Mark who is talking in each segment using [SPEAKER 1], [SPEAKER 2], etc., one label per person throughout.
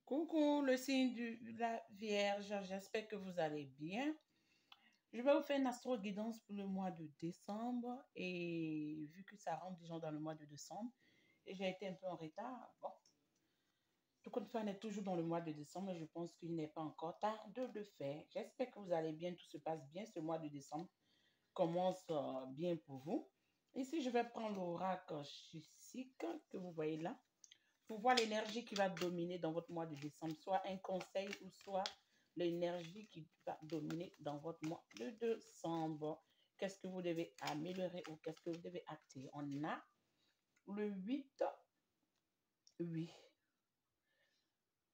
[SPEAKER 1] Coucou le signe de la Vierge, j'espère que vous allez bien. Je vais vous faire une astro-guidance pour le mois de décembre et vu que ça rentre déjà dans le mois de décembre et j'ai été un peu en retard, bon, tout compte fait, on est toujours dans le mois de décembre et je pense qu'il n'est pas encore tard de le faire. J'espère que vous allez bien, tout se passe bien, ce mois de décembre commence bien pour vous. Ici, je vais prendre l'oracle chissique que vous voyez là, pour voir l'énergie qui va dominer dans votre mois de décembre, soit un conseil ou soit l'énergie qui va dominer dans votre mois de décembre. Qu'est-ce que vous devez améliorer ou qu'est-ce que vous devez acter? On a le 8, oui.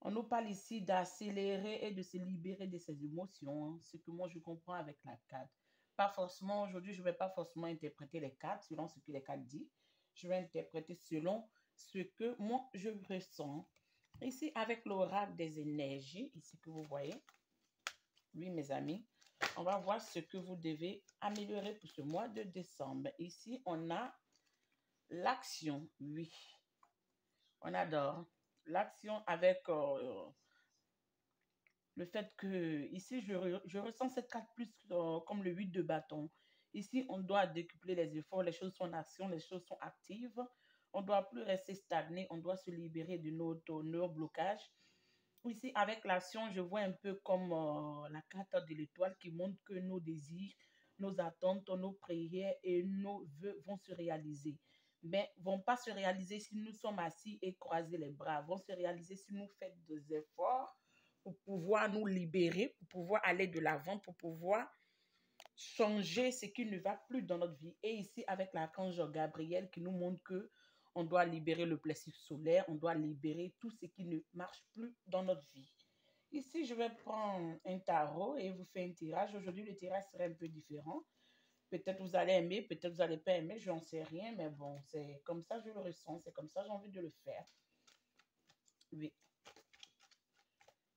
[SPEAKER 1] On nous parle ici d'accélérer et de se libérer de ses émotions, hein, ce que moi je comprends avec la carte. Pas forcément, aujourd'hui, je ne vais pas forcément interpréter les cartes selon ce que les cartes disent. Je vais interpréter selon ce que moi je ressens. Ici, avec l'oracle des énergies, ici que vous voyez, oui mes amis, on va voir ce que vous devez améliorer pour ce mois de décembre. Ici, on a l'action, oui. On adore l'action avec le fait que, ici, je ressens cette carte plus comme le 8 de bâton. Ici, on doit décupler les efforts, les choses sont en action, les choses sont actives. On ne doit plus rester stagné, on doit se libérer de nos blocages. Ici, avec l'action, je vois un peu comme la carte de l'étoile qui montre que nos désirs, nos attentes, nos prières et nos vœux vont se réaliser. Mais vont pas se réaliser si nous sommes assis et croisés les bras. Vont se réaliser si nous faisons des efforts pour pouvoir nous libérer, pour pouvoir aller de l'avant, pour pouvoir changer ce qui ne va plus dans notre vie. Et ici, avec l'archange Gabriel qui nous montre que on doit libérer le plexus solaire, on doit libérer tout ce qui ne marche plus dans notre vie. Ici, je vais prendre un tarot et vous faire un tirage. Aujourd'hui, le tirage serait un peu différent. Peut-être vous allez aimer, peut-être vous n'allez pas aimer, je n'en sais rien, mais bon, c'est comme ça je le ressens, c'est comme ça j'ai envie de le faire. Oui.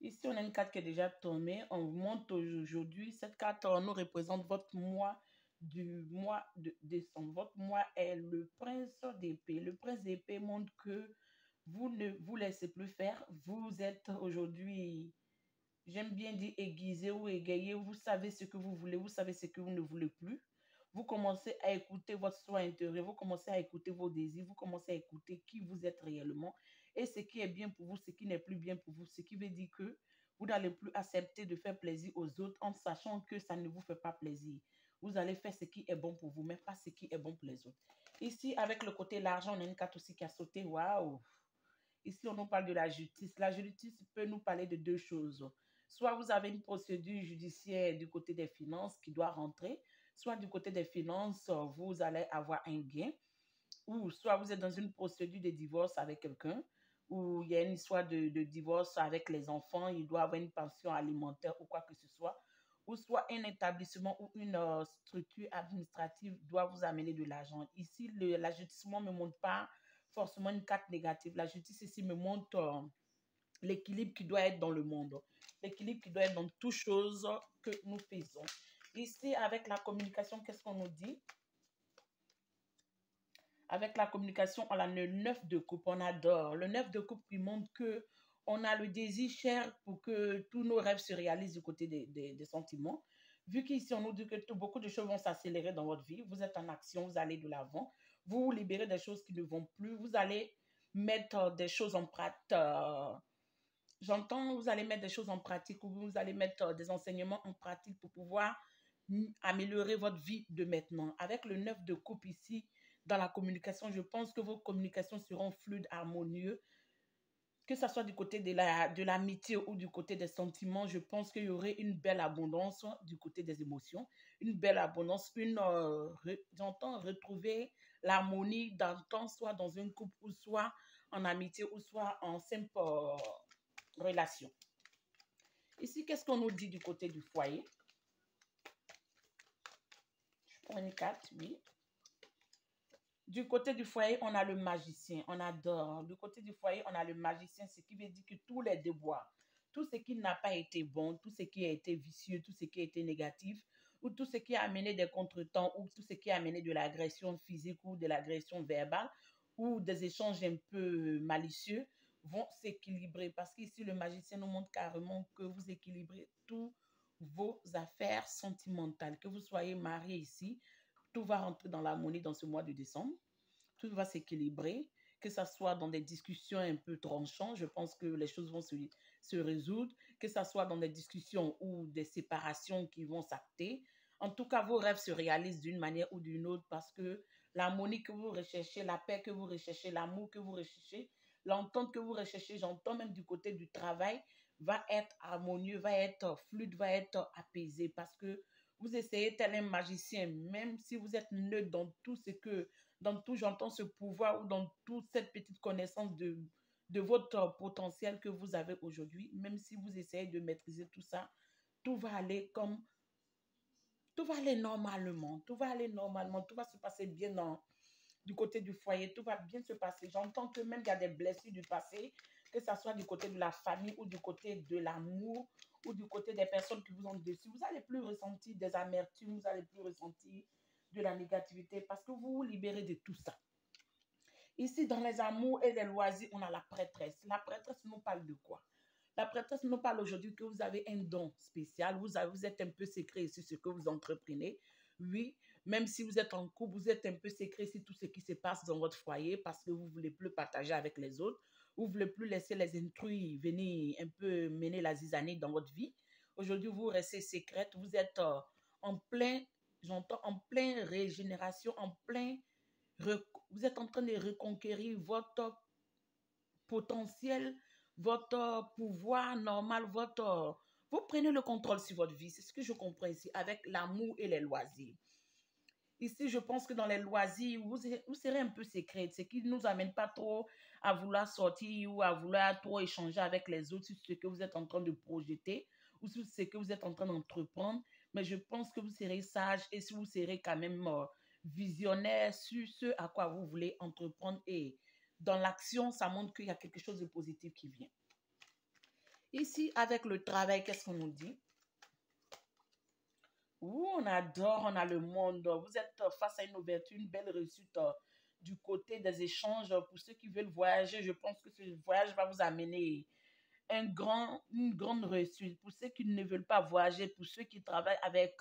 [SPEAKER 1] Ici, on a une carte qui est déjà tombée. On vous montre aujourd'hui, cette carte nous représente votre mois du mois de décembre. Votre mois est le prince d'épée. Le prince d'épée montre que vous ne vous laissez plus faire. Vous êtes aujourd'hui, j'aime bien dire aiguisé ou égayé. Vous savez ce que vous voulez, vous savez ce que vous ne voulez plus. Vous commencez à écouter votre soi intérieur, vous commencez à écouter vos désirs, vous commencez à écouter qui vous êtes réellement et ce qui est bien pour vous, ce qui n'est plus bien pour vous. Ce qui veut dire que vous n'allez plus accepter de faire plaisir aux autres en sachant que ça ne vous fait pas plaisir. Vous allez faire ce qui est bon pour vous, mais pas ce qui est bon pour les autres. Ici, avec le côté l'argent, on a une carte aussi qui a sauté. Waouh! Ici, on nous parle de la justice. La justice peut nous parler de deux choses. Soit vous avez une procédure judiciaire du côté des finances qui doit rentrer, soit du côté des finances, vous allez avoir un gain, ou soit vous êtes dans une procédure de divorce avec quelqu'un, ou il y a une histoire de divorce avec les enfants, il doit avoir une pension alimentaire ou quoi que ce soit, ou soit un établissement ou une structure administrative doit vous amener de l'argent. Ici, l'ajustissement ne me montre pas forcément une carte négative. La justice ici me montre l'équilibre qui doit être dans le monde, l'équilibre qui doit être dans toutes choses que nous faisons. Ici, avec la communication, qu'est-ce qu'on nous dit? Avec la communication, on a le 9 de coupe, on adore. Le 9 de coupe qui montre que on a le désir cher pour que tous nos rêves se réalisent du côté des sentiments. Vu qu'ici, on nous dit que beaucoup de choses vont s'accélérer dans votre vie, vous êtes en action, vous allez de l'avant, vous vous libérez des choses qui ne vont plus, vous allez mettre des choses en pratique. J'entends, vous allez mettre des choses en pratique ou vous allez mettre des enseignements en pratique pour pouvoir améliorer votre vie de maintenant. Avec le 9 de coupe ici, dans la communication, je pense que vos communications seront fluides, harmonieuses. Que ce soit du côté de l'amitié ou du côté des sentiments, je pense qu'il y aurait une belle abondance du côté des émotions, une belle abondance, j'entends retrouver l'harmonie dans le temps, soit dans un couple ou soit en amitié ou soit en simple relation. Ici, qu'est-ce qu'on nous dit du côté du foyer? Je prends une carte, oui. Du côté du foyer, on a le magicien, on adore. Du côté du foyer, on a le magicien, ce qui veut dire que tous les déboires, tout ce qui n'a pas été bon, tout ce qui a été vicieux, tout ce qui a été négatif, ou tout ce qui a amené des contretemps, ou tout ce qui a amené de l'agression physique ou de l'agression verbale, ou des échanges un peu malicieux, vont s'équilibrer. Parce qu'ici, le magicien nous montre carrément que vous équilibrez tous vos affaires sentimentales. Que vous soyez marié ici, tout va rentrer dans l'harmonie dans ce mois de décembre. Tout va s'équilibrer. Que ce soit dans des discussions un peu tranchantes, je pense que les choses vont se résoudre. Que ce soit dans des discussions ou des séparations qui vont s'acter. En tout cas, vos rêves se réalisent d'une manière ou d'une autre parce que l'harmonie que vous recherchez, la paix que vous recherchez, l'amour que vous recherchez, l'entente que vous recherchez, j'entends même du côté du travail, va être harmonieux, va être fluide, va être apaisé parce que vous essayez tel un magicien, même si vous êtes neutre dans tout ce que, dans tout, j'entends ce pouvoir ou dans toute cette petite connaissance de votre potentiel que vous avez aujourd'hui, même si vous essayez de maîtriser tout ça, tout va aller comme, tout va aller normalement, tout va aller normalement, tout va se passer bien du côté du foyer, tout va bien se passer. J'entends que même il y a des blessures du passé, que ce soit du côté de la famille ou du côté de l'amour ou du côté des personnes qui vous ont déçu. Vous n'allez plus ressentir des amertumes, vous n'allez plus ressentir de la négativité parce que vous vous libérez de tout ça. Ici, dans les amours et les loisirs, on a la prêtresse. La prêtresse nous parle de quoi? La prêtresse nous parle aujourd'hui que vous avez un don spécial, vous êtes un peu secret sur ce que vous entreprenez. Oui, même si vous êtes en couple, vous êtes un peu secret sur tout ce qui se passe dans votre foyer parce que vous ne voulez plus partager avec les autres. Vous ne voulez plus laisser les intrus venir un peu mener la zizanie dans votre vie. Aujourd'hui, vous restez secrète, vous êtes en plein, j'entends, en pleine régénération, vous êtes en train de reconquérir votre potentiel, votre pouvoir normal, vous prenez le contrôle sur votre vie. C'est ce que je comprends ici avec l'amour et les loisirs. Ici, je pense que dans les loisirs, vous serez un peu secrète, ce qui ne nous amène pas trop à vouloir sortir ou à vouloir trop échanger avec les autres sur ce que vous êtes en train de projeter ou sur ce que vous êtes en train d'entreprendre. Mais je pense que vous serez sage et si vous serez quand même visionnaire sur ce à quoi vous voulez entreprendre et dans l'action, ça montre qu'il y a quelque chose de positif qui vient. Ici, avec le travail, qu'est-ce qu'on nous dit? On adore, on a le monde. Vous êtes face à une ouverture, une belle réussite du côté des échanges. Pour ceux qui veulent voyager, je pense que ce voyage va vous amener une grande réussite. Pour ceux qui ne veulent pas voyager, pour ceux qui travaillent avec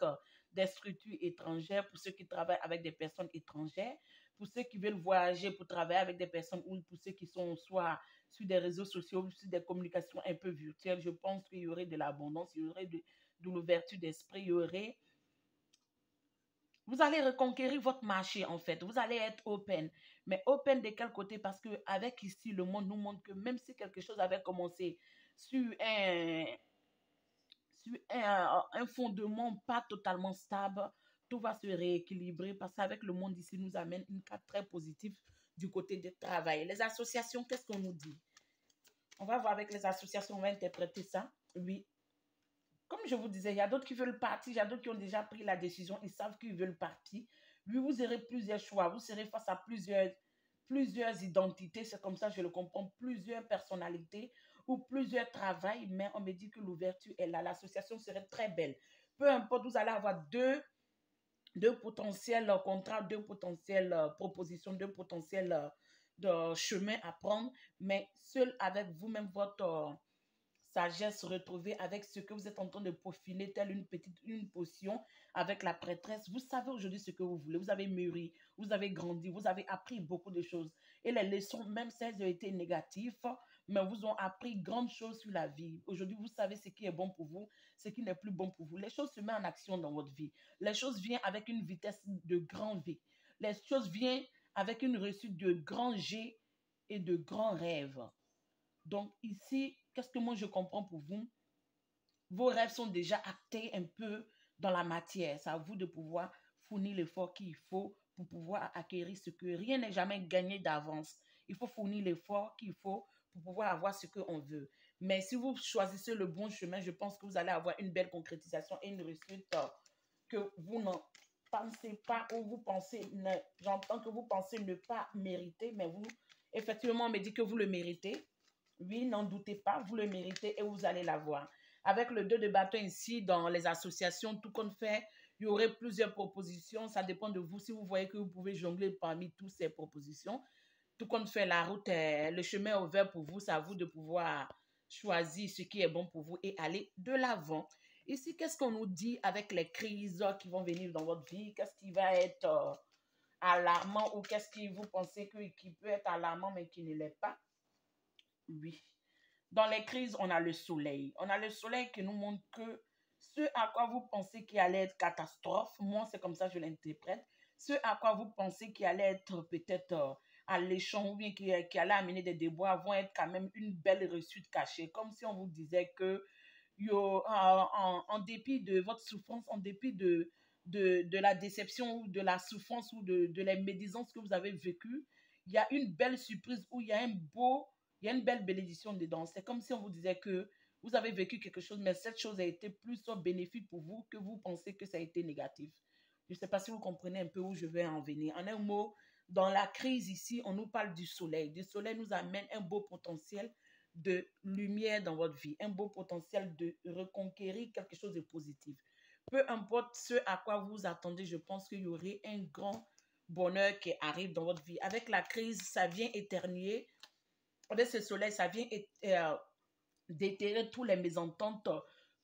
[SPEAKER 1] des structures étrangères, pour ceux qui travaillent avec des personnes étrangères, pour ceux qui veulent voyager pour travailler avec des personnes ou pour ceux qui sont soit sur des réseaux sociaux ou sur des communications un peu virtuelles, je pense qu'il y aurait de l'abondance, il y aurait de l'ouverture d'esprit, il y aurait... Vous allez reconquérir votre marché en fait, vous allez être open. Mais open de quel côté? Parce qu'avec ici, le monde nous montre que même si quelque chose avait commencé sur un fondement pas totalement stable, tout va se rééquilibrer parce qu'avec le monde ici nous amène une carte très positive du côté du travail. Les associations, qu'est-ce qu'on nous dit? On va voir avec les associations, on va interpréter ça. Oui. Comme je vous disais, il y a d'autres qui veulent partir, il y a d'autres qui ont déjà pris la décision, ils savent qu'ils veulent partir. Oui, vous aurez plusieurs choix, vous serez face à plusieurs identités, c'est comme ça je le comprends, plusieurs personnalités ou plusieurs travails, mais on me dit que l'ouverture est là, l'association serait très belle. Peu importe, vous allez avoir deux potentiels contrats, deux potentielles propositions, deux potentiels de chemins à prendre, mais seul avec vous-même, votre sagesse retrouvée avec ce que vous êtes en train de peaufiner, telle une potion avec la prêtresse. Vous savez aujourd'hui ce que vous voulez. Vous avez mûri, vous avez grandi, vous avez appris beaucoup de choses. Et les leçons, même si elles ont été négatives, mais vous ont appris grandes choses sur la vie. Aujourd'hui, vous savez ce qui est bon pour vous, ce qui n'est plus bon pour vous. Les choses se mettent en action dans votre vie. Les choses viennent avec une vitesse de grand V. Les choses viennent avec une réussite de grand G et de grands rêves. Donc ici, qu'est-ce que moi je comprends pour vous? Vos rêves sont déjà actés un peu dans la matière. C'est à vous de pouvoir fournir l'effort qu'il faut pour pouvoir acquérir ce que... Rien n'est jamais gagné d'avance. Il faut fournir l'effort qu'il faut pour pouvoir avoir ce qu'on veut. Mais si vous choisissez le bon chemin, je pense que vous allez avoir une belle concrétisation et une réussite que vous n'en pensez pas ou vous pensez... J'entends que vous pensez ne pas mériter, mais vous, effectivement, on me dit que vous le méritez. Oui, n'en doutez pas, vous le méritez et vous allez l'avoir. Avec le 2 de bâton ici, dans les associations, tout qu'on fait, il y aurait plusieurs propositions. Ça dépend de vous. Si vous voyez que vous pouvez jongler parmi toutes ces propositions, tout compte fait, la route, le chemin est ouvert pour vous. C'est à vous de pouvoir choisir ce qui est bon pour vous et aller de l'avant. Ici, qu'est-ce qu'on nous dit avec les crises qui vont venir dans votre vie? Qu'est-ce qui va être alarmant ou qu'est-ce que vous pensez qui peut être alarmant mais qui ne l'est pas? Oui. Dans les crises, on a le soleil. On a le soleil qui nous montre que ce à quoi vous pensez qu'il allait être catastrophe, moi c'est comme ça que je l'interprète, ce à quoi vous pensez qu'il allait être peut-être alléchant ou bien qui allait amener des déboires vont être quand même une belle réussite cachée. Comme si on vous disait que en dépit de votre souffrance, en dépit de la déception ou de la souffrance ou de la médisance que vous avez vécue, il y a une belle surprise ou il y a une belle bénédiction dedans. C'est comme si on vous disait que vous avez vécu quelque chose, mais cette chose a été plus bénéfique pour vous que vous pensez que ça a été négatif. Je ne sais pas si vous comprenez un peu où je vais en venir. En un mot, dans la crise ici, on nous parle du soleil. Du soleil nous amène un beau potentiel de lumière dans votre vie, un beau potentiel de reconquérir quelque chose de positif. Peu importe ce à quoi vous attendez, je pense qu'il y aurait un grand bonheur qui arrive dans votre vie. Avec la crise, ça vient éternuer. Avec ce soleil, ça vient déterrer tous les mésententes,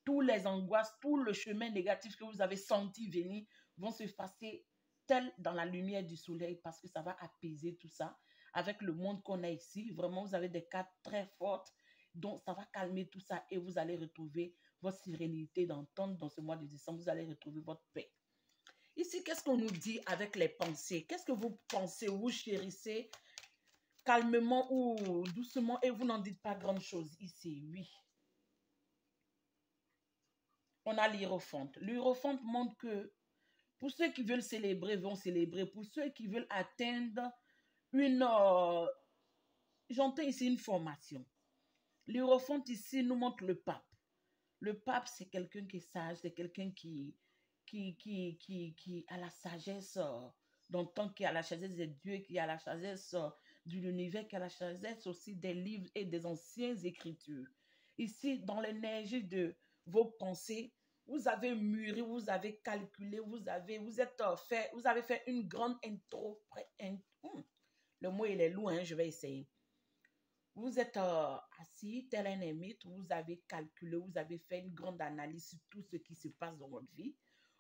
[SPEAKER 1] tous les angoisses, tout le chemin négatif que vous avez senti venir vont se passer tel dans la lumière du soleil parce que ça va apaiser tout ça. Avec le monde qu'on a ici, vraiment, vous avez des cartes très fortes, donc ça va calmer tout ça et vous allez retrouver votre sérénité d'entente dans ce mois de décembre, vous allez retrouver votre paix. Ici, qu'est-ce qu'on nous dit avec les pensées? Qu'est-ce que vous pensez, vous chérissez calmement ou doucement et vous n'en dites pas grand chose ici, oui. On a l'hiérophante. L'hiérophante montre que pour ceux qui veulent célébrer, vont célébrer. Pour ceux qui veulent atteindre une... j'entends ici une formation. L'hiérophante ici nous montre le pape. Le pape, c'est quelqu'un qui est sage, c'est quelqu'un qui a la sagesse d'entendre, qui a la sagesse des dieux, qui a la sagesse de l'univers, qui a la sagesse aussi des livres et des anciennes écritures. Ici, dans l'énergie de vos pensées, vous avez mûri, vous avez calculé, vous avez fait une grande intro. Le mot, il est lourd, hein, je vais essayer. Vous êtes assis, tel un ermite, vous avez calculé, vous avez fait une grande analyse sur tout ce qui se passe dans votre vie.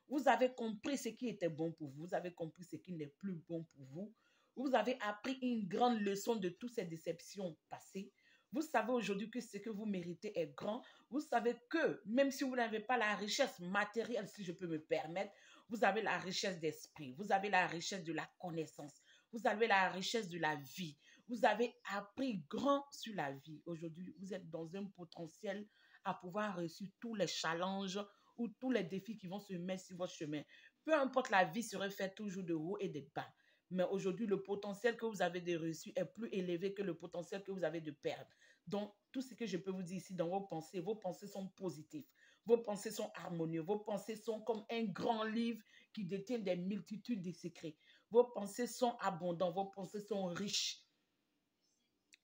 [SPEAKER 1] Vous avez compris ce qui était bon pour vous, vous avez compris ce qui n'est plus bon pour vous. Vous avez appris une grande leçon de toutes ces déceptions passées. Vous savez aujourd'hui que ce que vous méritez est grand. Vous savez que même si vous n'avez pas la richesse matérielle, si je peux me permettre, vous avez la richesse d'esprit, vous avez la richesse de la connaissance, vous avez la richesse de la vie. Vous avez appris grand sur la vie. Aujourd'hui, vous êtes dans un potentiel à pouvoir réussir tous les challenges ou tous les défis qui vont se mettre sur votre chemin. Peu importe, la vie serait faite toujours de hauts et de bas. Mais aujourd'hui, le potentiel que vous avez de réussir est plus élevé que le potentiel que vous avez de perdre. Donc, tout ce que je peux vous dire ici dans vos pensées sont positives. Vos pensées sont harmonieuses. Vos pensées sont comme un grand livre qui détient des multitudes de secrets. Vos pensées sont abondantes. Vos pensées sont riches.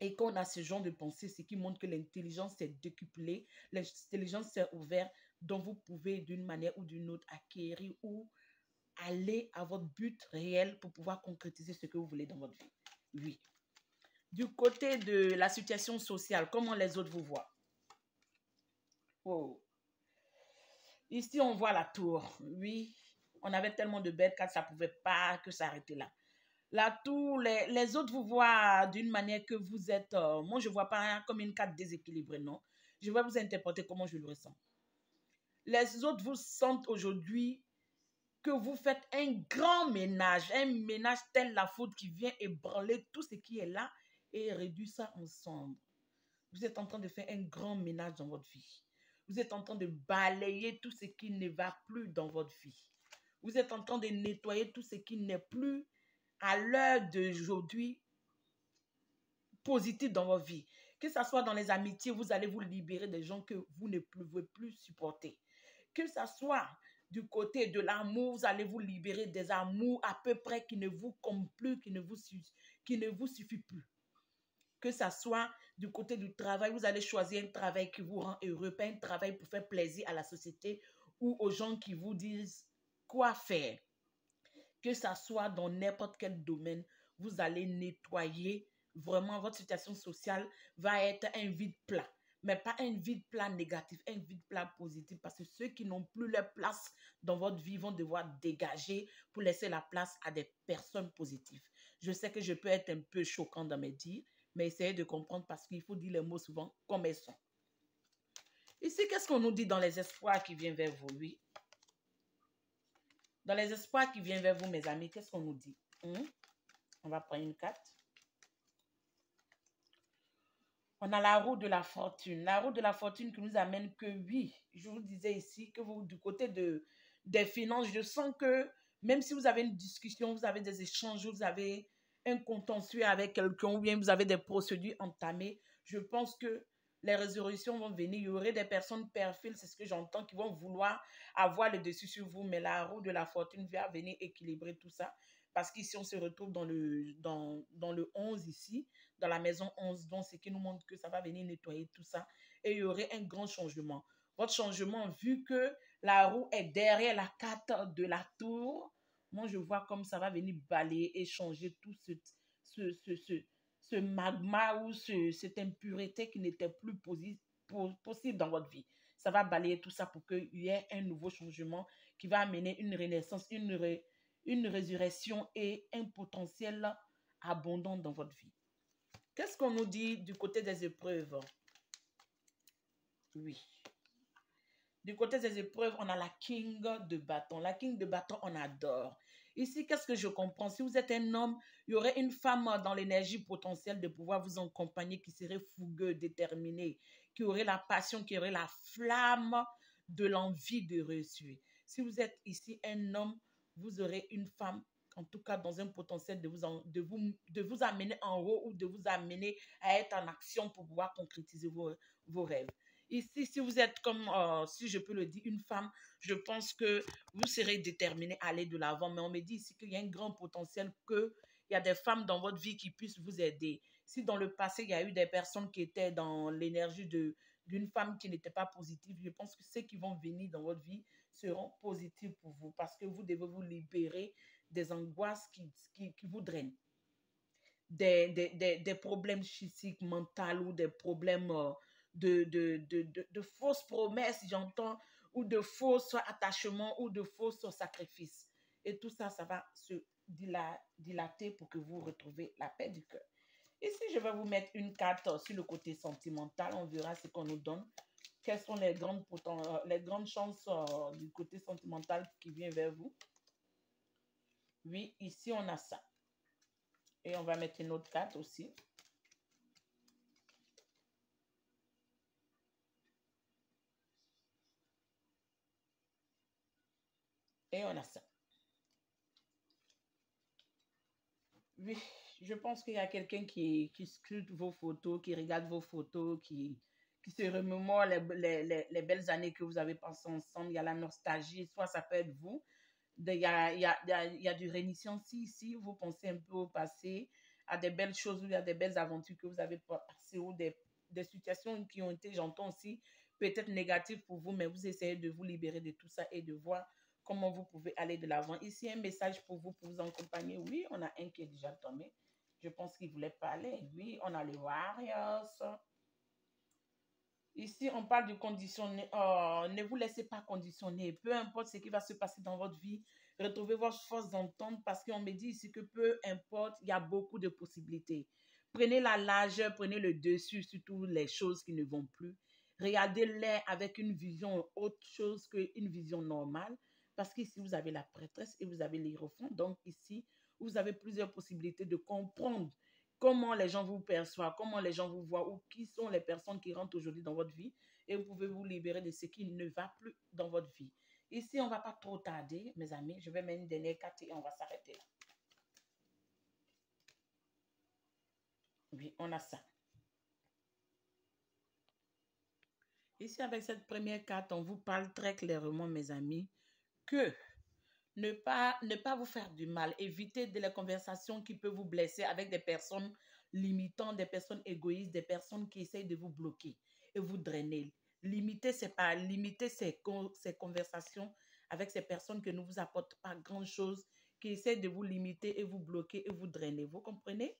[SPEAKER 1] Et quand on a ce genre de pensée, c'est qui montre que l'intelligence s'est décuplée, l'intelligence s'est ouverte, dont vous pouvez d'une manière ou d'une autre acquérir ou aller à votre but réel pour pouvoir concrétiser ce que vous voulez dans votre vie. Oui. Du côté de la situation sociale, comment les autres vous voient? Oh. Ici, on voit la tour. Oui, on avait tellement de bêtes que ça ne pouvait pas que s'arrêter là. La tour, les autres vous voient d'une manière que vous êtes... moi, je ne vois pas comme une carte déséquilibrée, non. Je vais vous interpréter comment je le ressens. Les autres vous sentent aujourd'hui que vous faites un grand ménage, un ménage tel la faute qui vient ébranler tout ce qui est là et réduire ça ensemble. Vous êtes en train de faire un grand ménage dans votre vie. Vous êtes en train de balayer tout ce qui ne va plus dans votre vie. Vous êtes en train de nettoyer tout ce qui n'est plus à l'heure d'aujourd'hui positif dans votre vie. Que ce soit dans les amitiés, vous allez vous libérer des gens que vous ne pouvez plus supporter. Que ce soit du côté de l'amour, vous allez vous libérer des amours à peu près qui ne vous comblent plus, qui ne vous suffit plus. Que ce soit du côté du travail, vous allez choisir un travail qui vous rend heureux, pas un travail pour faire plaisir à la société ou aux gens qui vous disent quoi faire. Que ça soit dans n'importe quel domaine, vous allez nettoyer vraiment, votre situation sociale va être un vide plat. Mais pas un vide plat négatif, un vide plat positif. Parce que ceux qui n'ont plus leur place dans votre vie vont devoir dégager pour laisser la place à des personnes positives. Je sais que je peux être un peu choquant dans mes dires, mais essayez de comprendre parce qu'il faut dire les mots souvent comme elles sont. Ici, qu'est-ce qu'on nous dit dans les espoirs qui viennent vers vous, oui? Dans les espoirs qui viennent vers vous, mes amis, qu'est-ce qu'on nous dit? On va prendre une carte. On a la roue de la fortune. La roue de la fortune qui nous amène que, oui, je vous disais ici, que vous, du côté des finances, je sens que même si vous avez une discussion, vous avez des échanges, vous avez un contentieux avec quelqu'un ou bien vous avez des procédures entamées, je pense que les résolutions vont venir. Il y aurait des personnes perfiles, c'est ce que j'entends, qui vont vouloir avoir le dessus sur vous, mais la roue de la fortune va venir équilibrer tout ça. Parce qu'ici, on se retrouve dans le 11 ici, dans la maison 11, donc ce qui nous montre que ça va venir nettoyer tout ça. Et il y aurait un grand changement. Votre changement, vu que la roue est derrière la carte de la tour, moi, je vois comme ça va venir balayer et changer tout ce magma ou cette impureté qui n'était plus possible dans votre vie. Ça va balayer tout ça pour qu'il y ait un nouveau changement qui va amener une renaissance, une résurrection et un potentiel abondant dans votre vie. Qu'est-ce qu'on nous dit du côté des épreuves? Oui. Du côté des épreuves, on a la king de bâton. La king de bâton, on adore. Ici, qu'est-ce que je comprends? Si vous êtes un homme, il y aurait une femme dans l'énergie potentielle de pouvoir vous accompagner qui serait fougueux, déterminé, qui aurait la passion, qui aurait la flamme de l'envie de réussir. Si vous êtes ici un homme, vous aurez une femme, en tout cas dans un potentiel de vous amener en haut ou de vous amener à être en action pour pouvoir concrétiser vos rêves. Ici, si vous êtes comme, si je peux le dire, une femme, je pense que vous serez déterminée à aller de l'avant. Mais on me dit ici qu'il y a un grand potentiel, qu'il y a des femmes dans votre vie qui puissent vous aider. Si dans le passé, il y a eu des personnes qui étaient dans l'énergie d'une femme qui n'était pas positive, je pense que ceux qui vont venir dans votre vie seront positifs pour vous parce que vous devez vous libérer des angoisses qui vous drainent. Des problèmes physiques, mentaux ou des problèmes de fausses promesses, j'entends, ou de faux attachements ou de faux sacrifices. Et tout ça, ça va se dilater pour que vous retrouviez la paix du cœur. Ici, je vais vous mettre une carte sur le côté sentimental. On verra ce qu'on nous donne. Quelles sont les grandes chances du côté sentimental qui vient vers vous? Oui, ici, on a ça. Et on va mettre une autre carte aussi. Et on a ça. Oui, je pense qu'il y a quelqu'un qui scrute vos photos, qui regarde vos photos, qui se remémore les belles années que vous avez passées ensemble. Il y a la nostalgie, soit ça peut être vous. Il y a du réminiscence ici. Vous pensez un peu au passé, à des belles choses, il y a des belles aventures que vous avez passées ou des situations qui ont été, j'entends aussi, peut-être négatives pour vous, mais vous essayez de vous libérer de tout ça et de voir comment vous pouvez aller de l'avant. Ici, un message pour vous accompagner. Oui, on a un qui est déjà tombé. Je pense qu'il voulait parler. Oui, on a les Warriors. Ici, on parle du conditionné. Oh, ne vous laissez pas conditionner. Peu importe ce qui va se passer dans votre vie, retrouvez votre force d'entendre parce qu'on me dit ici que peu importe, il y a beaucoup de possibilités. Prenez la largeur, prenez le dessus sur toutes les choses qui ne vont plus. Regardez-les avec une vision autre chose qu'une vision normale. Parce qu'ici, vous avez la prêtresse et vous avez l'hiérophant. Donc ici, vous avez plusieurs possibilités de comprendre comment les gens vous perçoivent, comment les gens vous voient ou qui sont les personnes qui rentrent aujourd'hui dans votre vie et vous pouvez vous libérer de ce qui ne va plus dans votre vie. Ici, on ne va pas trop tarder, mes amis. Je vais mettre une dernière carte et on va s'arrêter là. Oui, on a ça. Ici, avec cette première carte, on vous parle très clairement, mes amis, que ne pas vous faire du mal. Évitez de la conversation qui peut vous blesser avec des personnes limitantes, des personnes égoïstes, des personnes qui essayent de vous bloquer et vous drainer. Limitez ces conversations avec ces personnes qui ne vous apportent pas grand-chose, qui essayent de vous limiter et vous bloquer et vous drainer. Vous comprenez?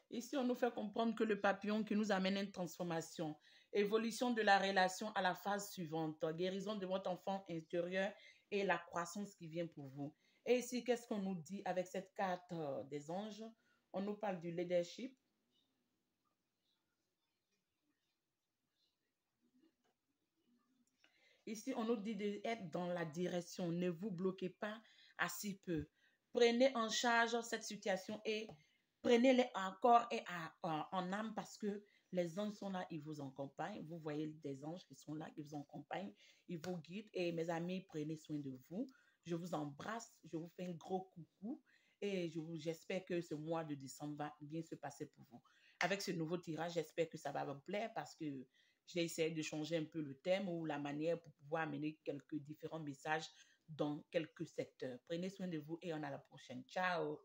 [SPEAKER 1] Ici, on nous fait comprendre que le papillon qui nous amène une transformation, évolution de la relation à la phase suivante, guérison de votre enfant intérieur et la croissance qui vient pour vous. Et ici, qu'est-ce qu'on nous dit avec cette carte des anges? On nous parle du leadership. Ici, on nous dit d'être dans la direction. Ne vous bloquez pas à si peu. Prenez en charge cette situation et prenez-les en corps et en âme parce que les anges sont là, ils vous accompagnent. Vous voyez des anges qui sont là, ils vous accompagnent, ils vous guident. Et mes amis, prenez soin de vous. Je vous embrasse, je vous fais un gros coucou et j'espère que ce mois de décembre va bien se passer pour vous. Avec ce nouveau tirage, j'espère que ça va vous plaire parce que j'ai essayé de changer un peu le thème ou la manière pour pouvoir amener quelques différents messages dans quelques secteurs. Prenez soin de vous et on à la prochaine. Ciao!